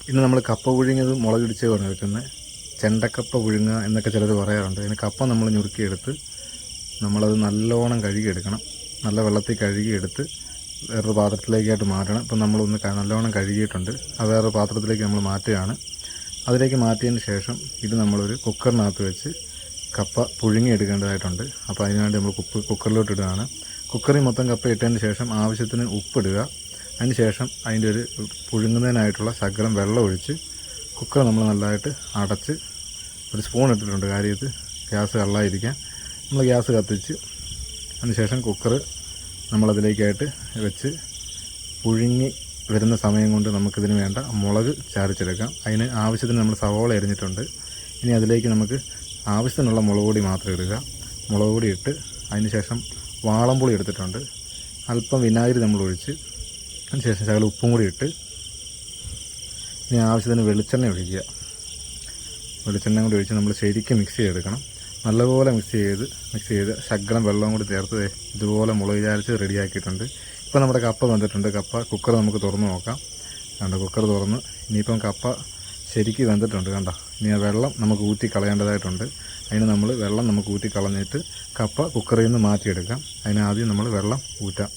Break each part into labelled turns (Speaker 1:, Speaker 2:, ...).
Speaker 1: ഇന്ന് നമ്മൾ കപ്പ പുഴുങ്ങിയത് മുളകിടിച്ച് കൊണ്ട് വെക്കുന്നത് ചെണ്ടക്കപ്പ പുഴുങ്ങുക എന്നൊക്കെ ചിലർ പറയാറുണ്ട്. അതിന് കപ്പ നമ്മൾ ഞുറുക്കിയെടുത്ത് നമ്മളത് നല്ലോണം കഴുകിയെടുക്കണം. നല്ല വെള്ളത്തിൽ കഴുകിയെടുത്ത് വേറൊരു പാത്രത്തിലേക്കായിട്ട് മാറ്റണം. ഇപ്പം നമ്മളൊന്ന് നല്ലോണം കഴുകിയിട്ടുണ്ട്. അത് വേറൊരു പാത്രത്തിലേക്ക് നമ്മൾ മാറ്റുകയാണ്. അതിലേക്ക് മാറ്റിയതിന് ശേഷം ഇത് നമ്മളൊരു കുക്കറിനകത്ത് വെച്ച് കപ്പ പുഴുങ്ങിയെടുക്കേണ്ടതായിട്ടുണ്ട്. അപ്പോൾ അതിനുവേണ്ടി നമ്മൾ കുക്കറിലോട്ട് ഇടുകയാണ്. കുക്കറിൽ മൊത്തം കപ്പ ഇട്ടതിന് ശേഷം ആവശ്യത്തിന് ഉപ്പിടുക. അതിന് ശേഷം അതിൻ്റെ ഒരു പുഴുങ്ങുന്നതിനായിട്ടുള്ള ശകലം വെള്ളം ഒഴിച്ച് കുക്കർ നമ്മൾ നല്ലതായിട്ട് അടച്ച് ഒരു സ്പൂൺ ഇട്ടിട്ടുണ്ട്. കാര്യത്ത് ഗ്യാസ് കള്ളായിരിക്കാൻ നമ്മൾ ഗ്യാസ് കത്തിച്ച് അതിന് ശേഷം കുക്കർ നമ്മളതിലേക്കായിട്ട് വെച്ച് പുഴുങ്ങി വരുന്ന സമയം കൊണ്ട് നമുക്കിതിന് വേണ്ട മുളക് ചാരിച്ചെടുക്കാം. അതിന് ആവശ്യത്തിന് നമ്മൾ സവോള അരിഞ്ഞിട്ടുണ്ട്. ഇനി അതിലേക്ക് നമുക്ക് ആവശ്യത്തിനുള്ള മുളക് പൊടി മാത്രം ഇടുക. മുളക് പൊടി ഇട്ട് അതിന് ശേഷം വാളംപുളി എടുത്തിട്ടുണ്ട്. അല്പം വിനാഗിരി നമ്മൾ ഒഴിച്ച് അതിന് ശേഷം ശകലം ഉപ്പും കൂടി ഇട്ട് ഇനി ആവശ്യത്തിന് വെളിച്ചെണ്ണ ഒഴിക്കുക. വെളിച്ചെണ്ണ കൂടി ഒഴിച്ച് നമ്മൾ ശരിക്കും മിക്സ് ചെയ്തെടുക്കണം. നല്ലപോലെ മിക്സ് ചെയ്ത് ശകലം വെള്ളം കൂടി ചേർത്ത് ഇതുപോലെ മുളക് ചാരിച്ച് റെഡിയാക്കിയിട്ടുണ്ട്. ഇപ്പോൾ നമ്മുടെ കപ്പ വെന്തിട്ടുണ്ട്. കപ്പ കുക്കർ നമുക്ക് തുറന്ന് നോക്കാം. കണ്ടോ, കുക്കർ തുറന്ന് ഇനിയിപ്പം കപ്പ ശരിക്ക് വെന്തിട്ടുണ്ട്. കണ്ടോ, ഇനി ആ വെള്ളം നമുക്ക് ഊറ്റി കളയേണ്ടതായിട്ടുണ്ട്. അതിന് നമ്മൾ വെള്ളം നമുക്ക് ഊറ്റി കളഞ്ഞിട്ട് കപ്പ കുക്കറിൽ നിന്ന് മാറ്റിയെടുക്കാം. അതിന് ആദ്യം നമ്മൾ വെള്ളം ഊറ്റാം.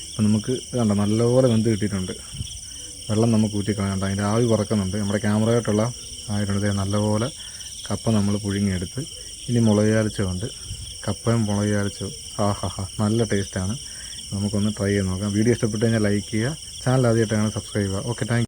Speaker 1: അപ്പം നമുക്ക് കണ്ടോ നല്ലപോലെ വെന്ത് കിട്ടിയിട്ടുണ്ട്. വെള്ളം നമുക്ക് ഊറ്റി കളയണ്ട, അതിൻ്റെ ആവി പറക്കുന്നുണ്ട്. നമ്മുടെ ക്യാമറയായിട്ടുള്ള ആയിട്ടുണ്ട്. നല്ലപോലെ കപ്പ നമ്മൾ പുഴുങ്ങിയെടുത്ത് ഇനി മുളക് ചാലിച്ചുകൊണ്ട് കപ്പയും മുളക് ചാലിച്ചു നല്ല ടേസ്റ്റാണ്. നമുക്കൊന്ന് ട്രൈ ചെയ്ത് നോക്കാം. വീഡിയോ ഇഷ്ടപ്പെട്ട് കഴിഞ്ഞാൽ ലൈക്ക് ചെയ്യുക. ചാനൽ ആദ്യമായിട്ടാണ് സബ്സ്ക്രൈബ് ചെയ്യുക. Okay, thank you.